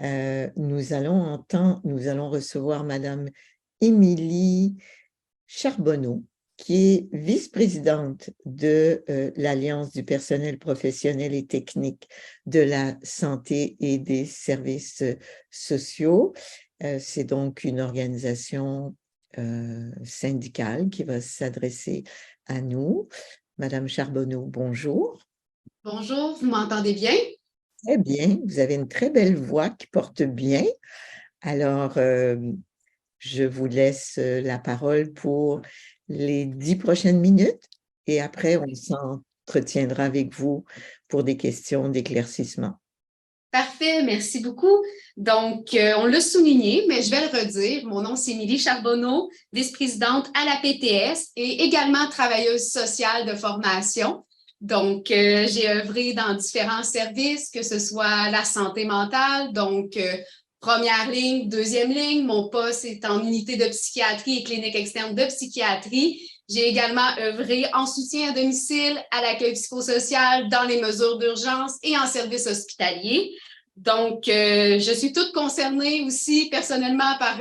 nous allons recevoir Madame Émilie Charbonneau, qui est vice-présidente de l'Alliance du personnel professionnel et technique de la santé et des services sociaux. C'est donc une organisation syndicale qui va s'adresser à nous. Madame Charbonneau, bonjour. Bonjour, vous m'entendez bien? Très bien, vous avez une très belle voix qui porte bien. Alors, je vous laisse la parole pour les 10 prochaines minutes et après, on s'entretiendra avec vous pour des questions d'éclaircissement. Parfait, merci beaucoup. Donc, on l'a souligné, mais je vais le redire. Mon nom, c'est Émilie Charbonneau, vice-présidente à la PTS et également travailleuse sociale de formation. Donc, j'ai œuvré dans différents services, que ce soit la santé mentale, donc première ligne, deuxième ligne. Mon poste est en unité de psychiatrie et clinique externe de psychiatrie. J'ai également œuvré en soutien à domicile, à l'accueil psychosocial, dans les mesures d'urgence et en service hospitalier. Donc, je suis toute concernée aussi personnellement par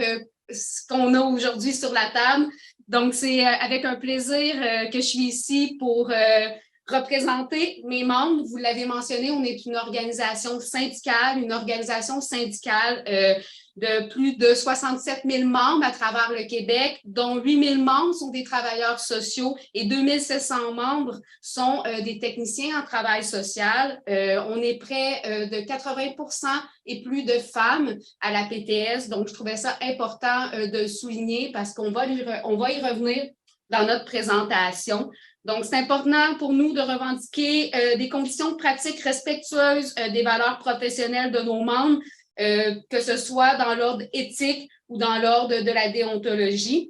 ce qu'on a aujourd'hui sur la table. Donc, c'est avec un plaisir que je suis ici pour représenter mes membres. Vous l'avez mentionné, on est une organisation syndicale de plus de 67 000 membres à travers le Québec, dont 8 000 membres sont des travailleurs sociaux et 2 700 membres sont des techniciens en travail social. On est près de 80% et plus de femmes à la PTS, donc je trouvais ça important de souligner parce qu'on va y revenir dans notre présentation. Donc, c'est important pour nous de revendiquer des conditions de pratique respectueuses des valeurs professionnelles de nos membres, que ce soit dans l'ordre éthique ou dans l'ordre de la déontologie.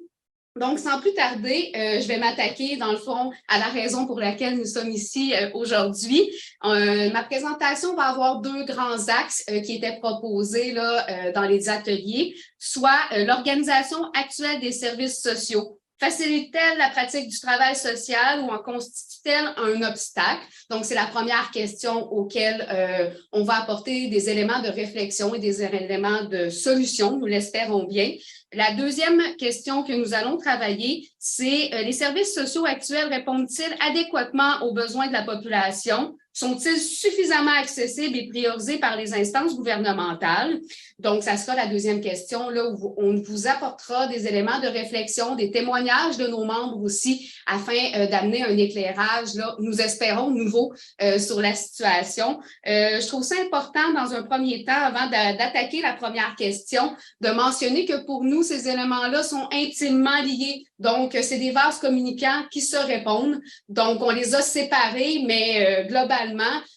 Donc, sans plus tarder, je vais m'attaquer, dans le fond, à la raison pour laquelle nous sommes ici aujourd'hui. Ma présentation va avoir deux grands axes qui étaient proposés là, dans les ateliers, soit l'organisation actuelle des services sociaux. Facilite-t-elle la pratique du travail social ou en constitue-t-elle un obstacle? Donc, c'est la première question auquel on va apporter des éléments de réflexion et des éléments de solution, nous l'espérons bien. La deuxième question que nous allons travailler, c'est les services sociaux actuels répondent-ils adéquatement aux besoins de la population? Sont-ils suffisamment accessibles et priorisés par les instances gouvernementales? Donc, ça sera la deuxième question, là, où on vous apportera des éléments de réflexion, des témoignages de nos membres aussi, afin d'amener un éclairage, là, nous espérons, nouveau sur la situation. Je trouve ça important, dans un premier temps, avant d'attaquer la première question, de mentionner que pour nous, ces éléments-là sont intimement liés. Donc, c'est des vases communicants qui se répondent. Donc, on les a séparés, mais globalement,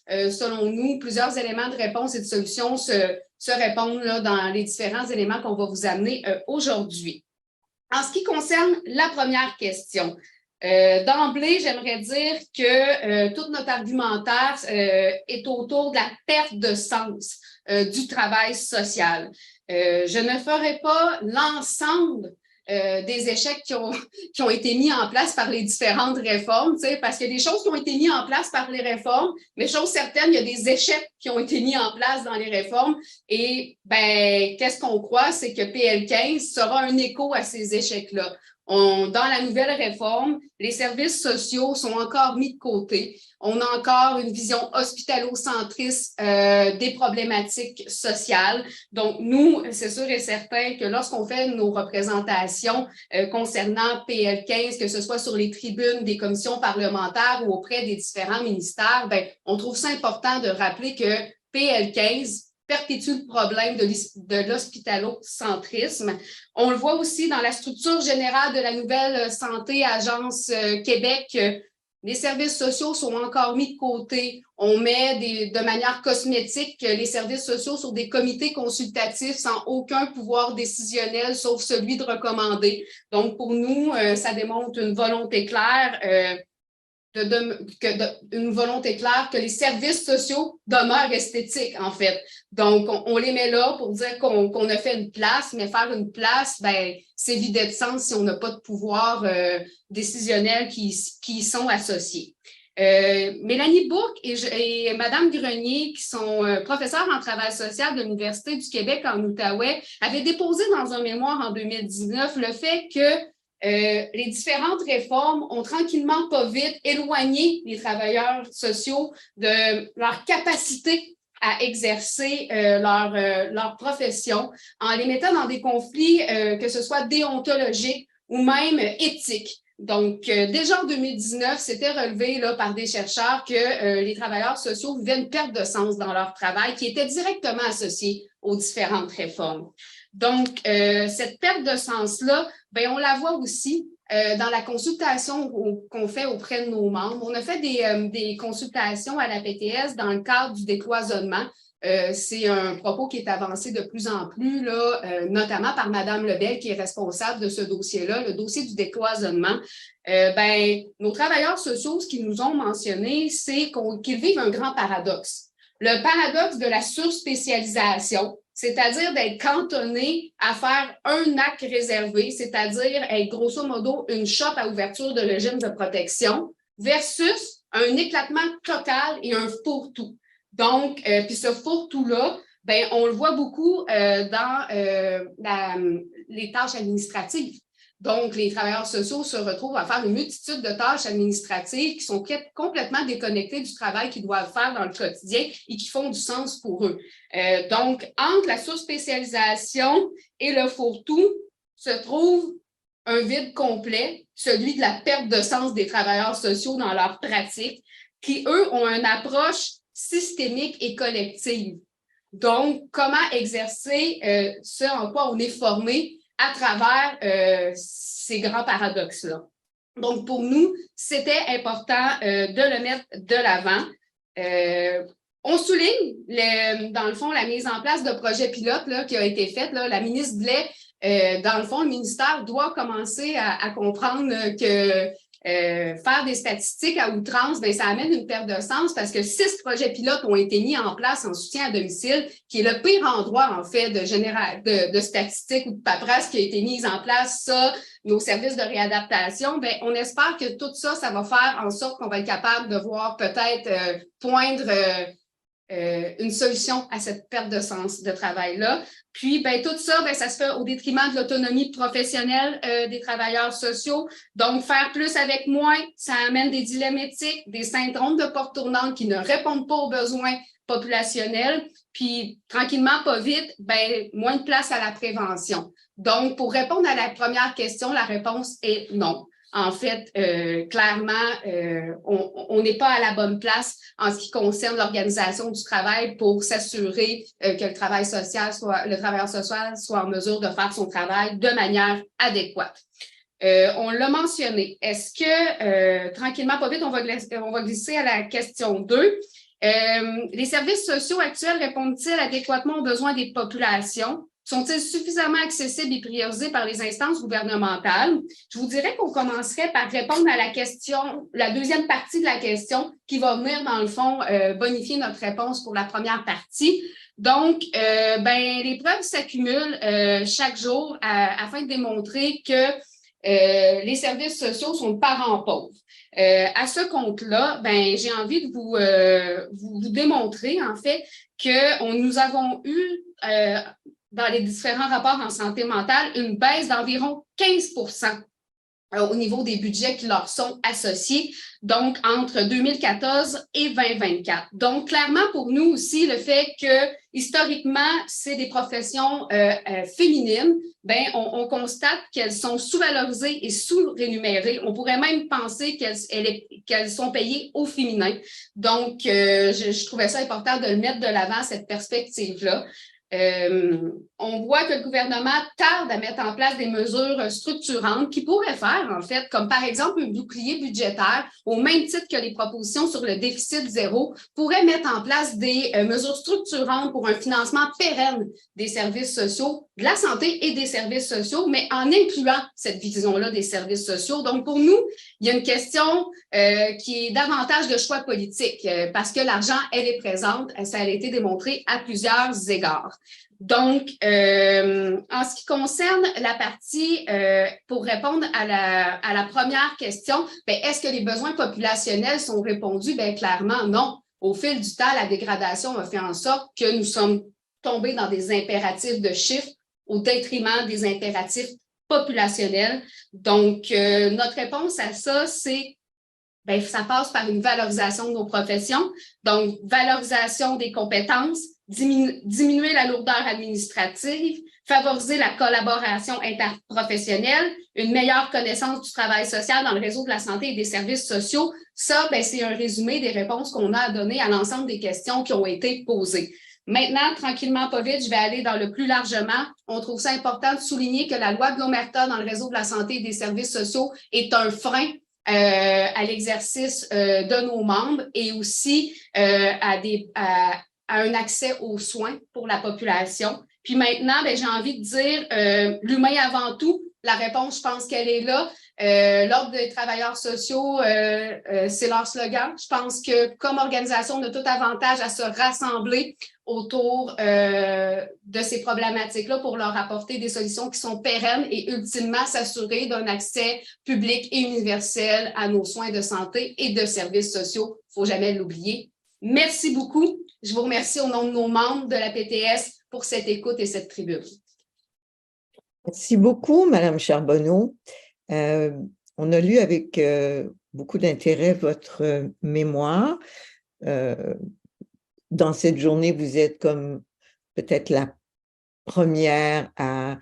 selon nous, plusieurs éléments de réponse et de solutions se répondent là, dans les différents éléments qu'on va vous amener aujourd'hui. En ce qui concerne la première question, d'emblée, j'aimerais dire que tout notre argumentaire est autour de la perte de sens du travail social. Je ne ferai pas l'ensemble des échecs qui ont été mis en place par les différentes réformes, parce qu'il y a des choses qui ont été mises en place par les réformes, mais chose certaine, il y a des échecs qui ont été mis en place dans les réformes. Et ben, qu'est-ce qu'on croit? C'est que PL15 sera un écho à ces échecs-là. Dans la nouvelle réforme, les services sociaux sont encore mis de côté. On a encore une vision hospitalo-centriste des problématiques sociales. Donc, nous, c'est sûr et certain que lorsqu'on fait nos représentations concernant PL15, que ce soit sur les tribunes des commissions parlementaires ou auprès des différents ministères, ben, on trouve ça important de rappeler que PL15 perpétue le problème de l'hospitalocentrisme. On le voit aussi dans la structure générale de la nouvelle santé Agence Québec. Les services sociaux sont encore mis de côté. On met de manière cosmétique les services sociaux sur des comités consultatifs sans aucun pouvoir décisionnel, sauf celui de recommander. Donc, pour nous, ça démontre une volonté claire une volonté claire que les services sociaux demeurent esthétiques, en fait. Donc, on les met là pour dire qu'on a fait une place, mais faire une place, ben, c'est vidé de sens si on n'a pas de pouvoir décisionnel qui y sont associés. Mélanie Bourque et Mme Grenier, qui sont professeurs en travail social de l'Université du Québec en Outaouais, avaient déposé dans un mémoire en 2019 le fait que les différentes réformes ont tranquillement, pas vite, éloigné les travailleurs sociaux de leur capacité à exercer leur profession en les mettant dans des conflits, que ce soit déontologiques ou même éthiques. Donc, déjà en 2019, c'était relevé là, par des chercheurs que les travailleurs sociaux vivaient une perte de sens dans leur travail qui était directement associée aux différentes réformes. Donc, cette perte de sens-là, bien, on la voit aussi dans la consultation qu'on fait auprès de nos membres. On a fait des consultations à la PTS dans le cadre du décloisonnement. C'est un propos qui est avancé de plus en plus, là, notamment par Mme Lebel, qui est responsable de ce dossier-là, le dossier du décloisonnement. Nos travailleurs sociaux, ce qu'ils nous ont mentionné, c'est qu'ils vivent un grand paradoxe. Le paradoxe de la surspécialisation, c'est-à-dire d'être cantonné à faire un acte réservé, c'est-à-dire être grosso modo une shop à ouverture de régime de protection, versus un éclatement total et un fourre-tout. Donc, puis ce fourre-tout-là, ben, on le voit beaucoup dans les tâches administratives. Donc, les travailleurs sociaux se retrouvent à faire une multitude de tâches administratives qui sont complètement déconnectées du travail qu'ils doivent faire dans le quotidien et qui font du sens pour eux. Donc, entre la sous-spécialisation et le fourre-tout se trouve un vide complet, celui de la perte de sens des travailleurs sociaux dans leur pratique, qui, eux, ont une approche systémique et collective. Donc, comment exercer ce en quoi on est formé à travers ces grands paradoxes-là. Donc, pour nous, c'était important de le mettre de l'avant. On souligne, dans le fond, la mise en place de projets pilotes là, qui a été faite. Là, la ministre Blais, dans le fond, le ministère doit commencer à comprendre que faire des statistiques à outrance, bien, ça amène une perte de sens parce que 6 projets pilotes ont été mis en place en soutien à domicile, qui est le pire endroit, en fait, de statistiques ou de paperasse qui a été mise en place. Ça, nos services de réadaptation, bien, on espère que tout ça, ça va faire en sorte qu'on va être capable de voir peut-être poindre une solution à cette perte de sens de travail-là. Puis, ben, tout ça, ben, ça se fait au détriment de l'autonomie professionnelle des travailleurs sociaux. Donc, faire plus avec moins, ça amène des dilemmes éthiques, des syndromes de porte tournante qui ne répondent pas aux besoins populationnels. Puis, tranquillement, pas vite, ben, moins de place à la prévention. Donc, pour répondre à la première question, la réponse est non. En fait, clairement, on n'est pas à la bonne place en ce qui concerne l'organisation du travail pour s'assurer que le travailleur social soit en mesure de faire son travail de manière adéquate. On l'a mentionné. Est-ce que, tranquillement, pas vite, on va glisser à la question 2. Les services sociaux actuels répondent-ils adéquatement aux besoins des populations? Sont-ils suffisamment accessibles et priorisés par les instances gouvernementales? Je vous dirais qu'on commencerait par répondre à la question, la deuxième partie de la question qui va venir, dans le fond, bonifier notre réponse pour la première partie. Donc, les preuves s'accumulent chaque jour afin de démontrer que les services sociaux sont de parents pauvres. À ce compte-là, j'ai envie de vous démontrer, en fait, que nous avons eu dans les différents rapports en santé mentale, une baisse d'environ 15% au niveau des budgets qui leur sont associés, donc entre 2014 et 2024. Donc, clairement, pour nous aussi, le fait que, historiquement, c'est des professions féminines, on constate qu'elles sont sous-valorisées et sous-rémunérées. On pourrait même penser qu'elles sont payées au féminin. Donc, je trouvais ça important de le mettre de l'avant, cette perspective-là. On voit que le gouvernement tarde à mettre en place des mesures structurantes qui pourraient faire, en fait, comme par exemple un bouclier budgétaire, au même titre que les propositions sur le déficit zéro, pourraient mettre en place des mesures structurantes pour un financement pérenne des services sociaux, de la santé et des services sociaux, mais en incluant cette vision-là des services sociaux. Donc, pour nous, il y a une question qui est davantage de choix politique parce que l'argent, elle est présente, ça a été démontré à plusieurs égards. Donc, en ce qui concerne la partie, pour répondre à la première question, est-ce que les besoins populationnels sont répondus? Bien, clairement, non. Au fil du temps, la dégradation a fait en sorte que nous sommes tombés dans des impératifs de chiffres au détriment des impératifs populationnels. Donc, notre réponse à ça, c'est ça passe par une valorisation de nos professions. Donc, valorisation des compétences, diminuer la lourdeur administrative, favoriser la collaboration interprofessionnelle, une meilleure connaissance du travail social dans le réseau de la santé et des services sociaux. Ça, c'est un résumé des réponses qu'on a à donner à l'ensemble des questions qui ont été posées. Maintenant, tranquillement, pas vite, je vais aller dans le plus largement. On trouve ça important de souligner que la loi de l'Omerta dans le réseau de la santé et des services sociaux est un frein à l'exercice de nos membres et aussi à un accès aux soins pour la population. Puis maintenant, j'ai envie de dire l'humain avant tout. La réponse, je pense qu'elle est là. L'Ordre des travailleurs sociaux, c'est leur slogan. Je pense que comme organisation, on a tout avantage à se rassembler autour de ces problématiques-là pour leur apporter des solutions qui sont pérennes et ultimement s'assurer d'un accès public et universel à nos soins de santé et de services sociaux. Il ne faut jamais l'oublier. Merci beaucoup. Je vous remercie au nom de nos membres de la PTS pour cette écoute et cette tribune. Merci beaucoup, Madame Charbonneau. On a lu avec beaucoup d'intérêt votre mémoire. Dans cette journée, vous êtes comme peut-être la première à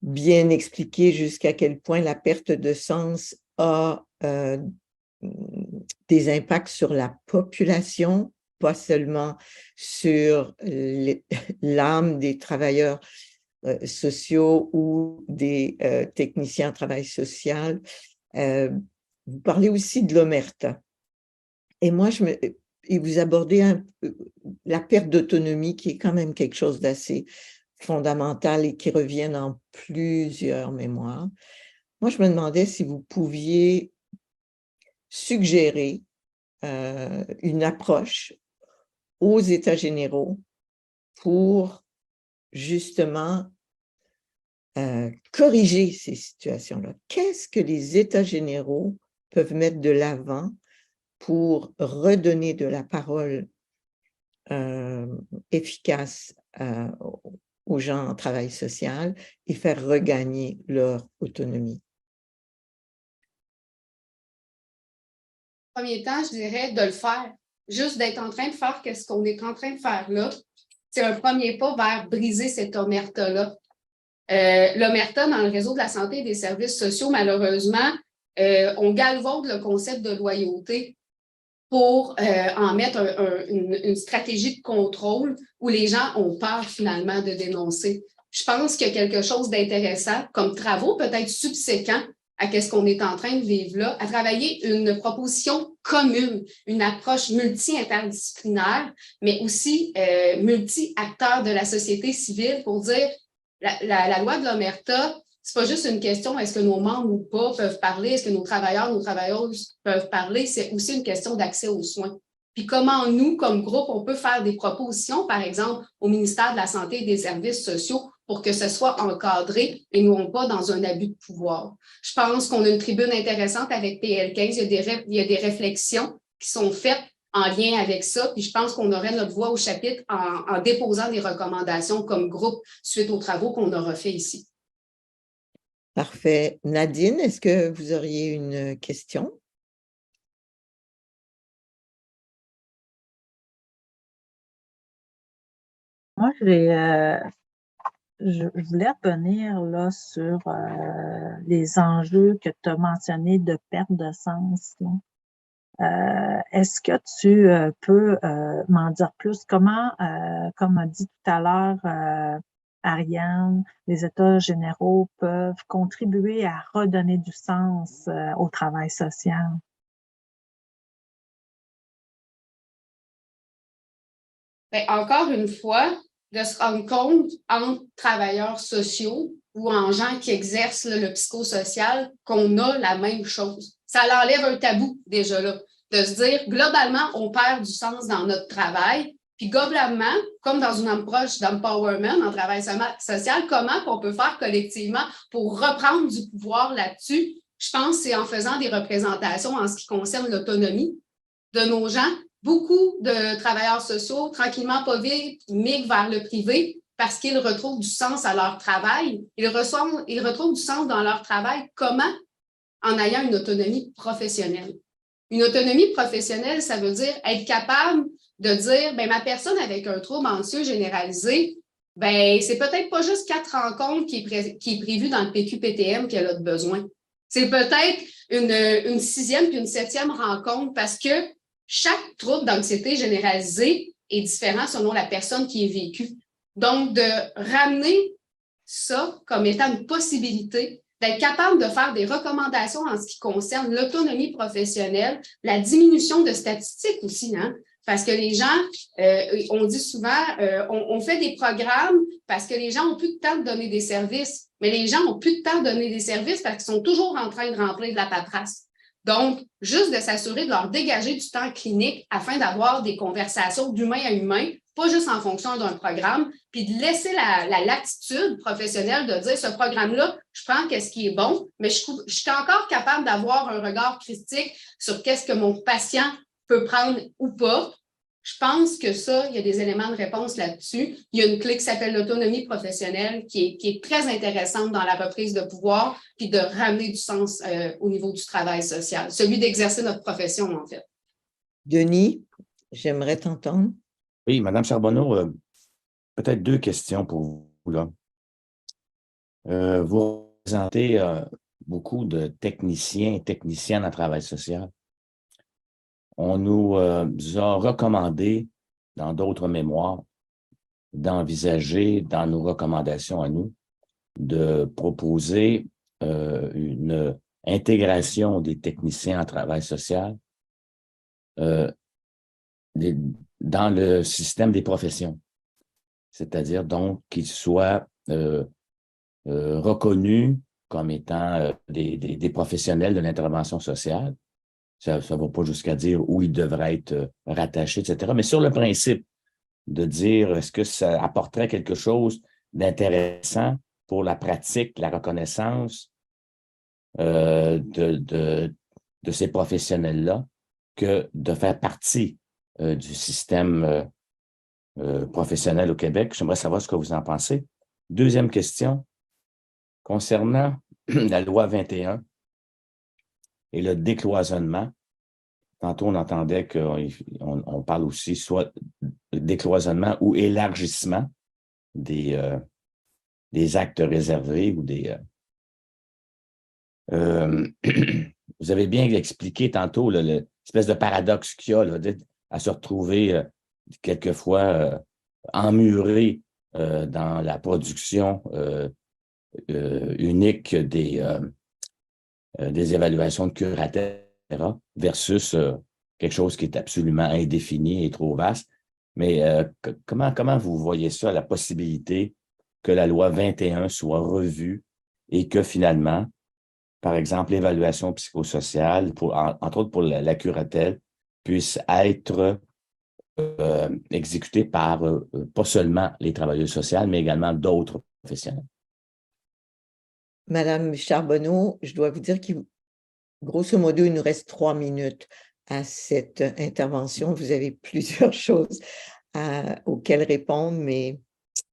bien expliquer jusqu'à quel point la perte de sens a des impacts sur la population, pas seulement sur l'âme des travailleurs sociaux ou des techniciens en travail social. Vous parlez aussi de l'Omerta. Et moi, et vous abordez la perte d'autonomie qui est quand même quelque chose d'assez fondamental et qui revient dans plusieurs mémoires. Moi, je me demandais si vous pouviez suggérer une approche aux États généraux pour justement corriger ces situations-là. Qu'est-ce que les États généraux peuvent mettre de l'avant pour redonner de la parole efficace aux gens en travail social et faire regagner leur autonomie? En premier temps, je dirais de le faire. Juste d'être en train de faire ce qu'on est en train de faire là, c'est un premier pas vers briser cette omerta-là. L'omerta dans le réseau de la santé et des services sociaux, malheureusement, on galvaude le concept de loyauté pour en mettre une stratégie de contrôle où les gens ont peur finalement de dénoncer. Je pense qu'il y a quelque chose d'intéressant comme travaux peut-être subséquents à ce qu'on est en train de vivre là, à travailler une proposition commune, une approche multi-interdisciplinaire, mais aussi multi-acteurs de la société civile pour dire la loi de l'Omerta, c'est pas juste une question est-ce que nos membres ou pas peuvent parler, est-ce que nos travailleuses peuvent parler, c'est aussi une question d'accès aux soins. Puis comment nous, comme groupe, on peut faire des propositions, par exemple, au ministère de la Santé et des Services sociaux pour que ce soit encadré et non pas dans un abus de pouvoir. Je pense qu'on a une tribune intéressante avec PL15. Il y a des réflexions qui sont faites en lien avec ça. Puis je pense qu'on aurait notre voix au chapitre en déposant des recommandations comme groupe suite aux travaux qu'on aura fait ici. Parfait. Nadine, est-ce que vous auriez une question? Moi, je voulais revenir là, sur les enjeux que tu as mentionnés de perte de sens. Est-ce que tu peux m'en dire plus? Comment, comme a dit tout à l'heure Ariane, les États généraux peuvent contribuer à redonner du sens au travail social? Encore une fois, de se rendre compte entre travailleurs sociaux ou en gens qui exercent le psychosocial qu'on a la même chose. Ça enlève un tabou déjà là, de se dire globalement, on perd du sens dans notre travail, Puis globalement, comme dans une approche d'empowerment en travail social, comment on peut faire collectivement pour reprendre du pouvoir là-dessus? Je pense que c'est en faisant des représentations en ce qui concerne l'autonomie de nos gens. Beaucoup de travailleurs sociaux, tranquillement pas vite, migrent vers le privé parce qu'ils retrouvent du sens à leur travail. Ils retrouvent du sens dans leur travail. Comment? En ayant une autonomie professionnelle. Une autonomie professionnelle, ça veut dire être capable de dire, ben ma personne avec un trouble anxieux généralisé, ben c'est peut-être pas juste 4 rencontres qui est prévue dans le PQ-PTM qu'elle a besoin. C'est peut-être une 6e puis une 7e rencontre parce que chaque trouble d'anxiété généralisée est différent selon la personne qui est vécue. Donc, de ramener ça comme étant une possibilité, d'être capable de faire des recommandations en ce qui concerne l'autonomie professionnelle, la diminution de statistiques aussi, hein? Parce que les gens, on dit souvent, on fait des programmes parce que les gens n'ont plus de temps de donner des services, mais les gens n'ont plus de temps de donner des services parce qu'ils sont toujours en train de remplir de la paperasse. Donc, juste de s'assurer de leur dégager du temps clinique afin d'avoir des conversations d'humain à humain, pas juste en fonction d'un programme, puis de laisser la latitude professionnelle de dire ce programme-là, je prends qu'est-ce qui est bon, mais je suis encore capable d'avoir un regard critique sur qu'est-ce que mon patient peut prendre ou pas. Je pense que ça, il y a des éléments de réponse là-dessus. Il y a une clé qui s'appelle l'autonomie professionnelle qui est très intéressante dans la reprise de pouvoir puis de ramener du sens au niveau du travail social, celui d'exercer notre profession, en fait. Denis, j'aimerais t'entendre. Oui, Mme Charbonneau, peut-être 2 questions pour vous, là. Vous représentez beaucoup de techniciens et techniciennes en travail social. On nous a recommandé, dans d'autres mémoires, d'envisager, dans nos recommandations à nous, de proposer une intégration des techniciens en travail social dans le système des professions. C'est-à-dire donc qu'ils soient reconnus comme étant des professionnels de l'intervention sociale. Ça ne va pas jusqu'à dire où ils devraient être rattachés, etc. Mais sur le principe de dire est-ce que ça apporterait quelque chose d'intéressant pour la pratique, la reconnaissance de ces professionnels-là que de faire partie du système professionnel au Québec. J'aimerais savoir ce que vous en pensez. 2e question, concernant la loi 21 et le décloisonnement. Tantôt, on entendait qu'on parle aussi soit décloisonnement ou élargissement des actes réservés ou des... vous avez bien expliqué tantôt l'espèce de paradoxe qu'il y a là, à se retrouver quelquefois emmuré dans la production unique des évaluations de curatelle versus quelque chose qui est absolument indéfini et trop vaste. Mais comment vous voyez ça, la possibilité que la loi 21 soit revue et que finalement, par exemple, l'évaluation psychosociale, entre autres pour la curatelle, puisse être exécutée par pas seulement les travailleurs sociaux, mais également d'autres professionnels? Madame Charbonneau, je dois vous dire qu'il grosso modo, il nous reste 3 minutes à cette intervention. Vous avez plusieurs choses auxquelles répondre, mais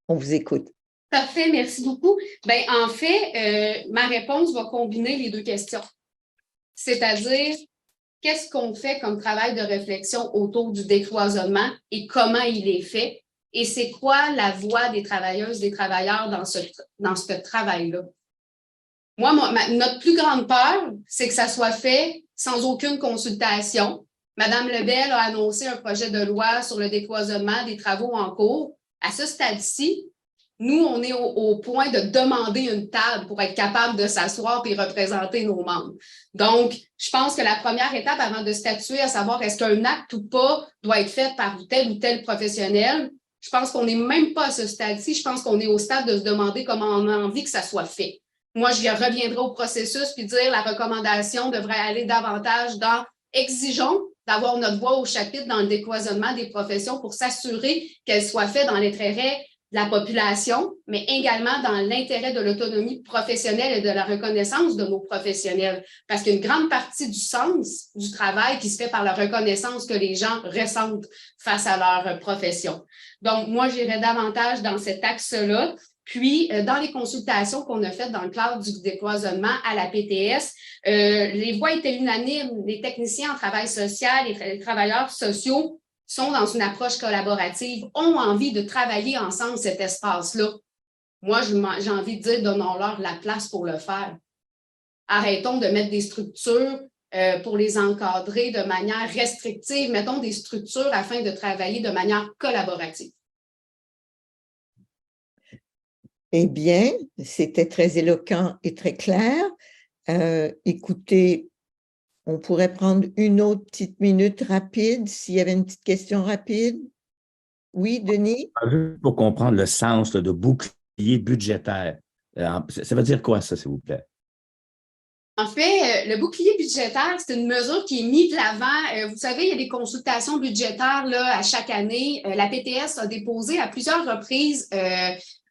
on vous écoute. Parfait, merci beaucoup. Bien, en fait, ma réponse va combiner les 2 questions. C'est-à-dire, qu'est-ce qu'on fait comme travail de réflexion autour du décloisonnement et comment il est fait? Et c'est quoi la voix des travailleuses, des travailleurs dans ce travail-là? Moi, notre plus grande peur, c'est que ça soit fait sans aucune consultation. Madame Lebel a annoncé un projet de loi sur le décloisonnement des travaux en cours. À ce stade-ci, nous, on est au point de demander une table pour être capable de s'asseoir et représenter nos membres. Donc, je pense que la première étape avant de statuer à savoir est-ce qu'un acte ou pas doit être fait par tel ou tel professionnel, je pense qu'on n'est même pas à ce stade-ci. Je pense qu'on est au stade de se demander comment on a envie que ça soit fait. Moi, je reviendrai au processus puis dire la recommandation devrait aller davantage dans exigeons d'avoir notre voix au chapitre dans le décloisonnement des professions pour s'assurer qu'elle soit faite dans l'intérêt de la population, mais également dans l'intérêt de l'autonomie professionnelle et de la reconnaissance de nos professionnels. Parce qu'une grande partie du sens du travail qui se fait par la reconnaissance que les gens ressentent face à leur profession. Donc, moi, j'irais davantage dans cet axe-là. Puis, dans les consultations qu'on a faites dans le cadre du décloisonnement à la PTS, les voix étaient unanimes. Les techniciens en travail social et les travailleurs sociaux sont dans une approche collaborative, ont envie de travailler ensemble cet espace-là. Moi, j'ai envie de dire, donnons-leur la place pour le faire. Arrêtons de mettre des structures pour les encadrer de manière restrictive. Mettons des structures afin de travailler de manière collaborative. Eh bien, c'était très éloquent et très clair. Écoutez, on pourrait prendre une autre petite minute rapide, s'il y avait une petite question rapide. Oui, Denis? Pour comprendre le sens de bouclier budgétaire, ça veut dire quoi ça, s'il vous plaît? En fait, le bouclier budgétaire, c'est une mesure qui est mise de l'avant. Vous savez, il y a des consultations budgétaires là, à chaque année. La PTS a déposé à plusieurs reprises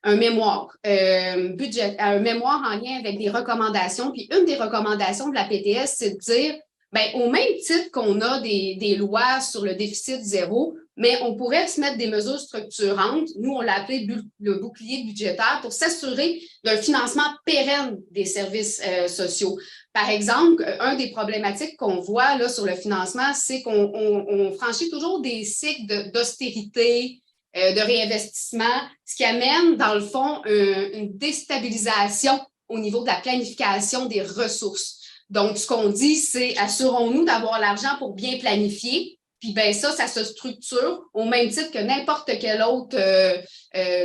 un mémoire, un mémoire en lien avec des recommandations. Puis une des recommandations de la PTS, c'est de dire, bien, au même titre qu'on a des lois sur le déficit zéro, mais on pourrait se mettre des mesures structurantes. Nous, on l'a appelé le bouclier budgétaire pour s'assurer d'un financement pérenne des services sociaux. Par exemple, un des problématiques qu'on voit là, sur le financement, c'est qu'on franchit toujours des cycles d'austérité, de réinvestissement, ce qui amène, dans le fond, une déstabilisation au niveau de la planification des ressources. Donc, ce qu'on dit, c'est assurons-nous d'avoir l'argent pour bien planifier. Puis ben ça se structure au même titre que n'importe quelle autre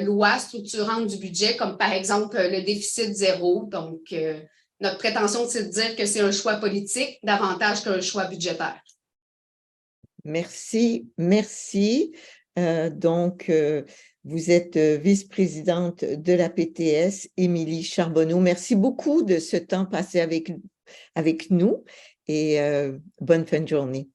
loi structurante du budget, comme par exemple le déficit zéro. Donc, notre prétention, c'est de dire que c'est un choix politique davantage qu'un choix budgétaire. Merci, merci. Donc, vous êtes vice-présidente de la PTS, Émilie Charbonneau. Merci beaucoup de ce temps passé avec nous et bonne fin de journée.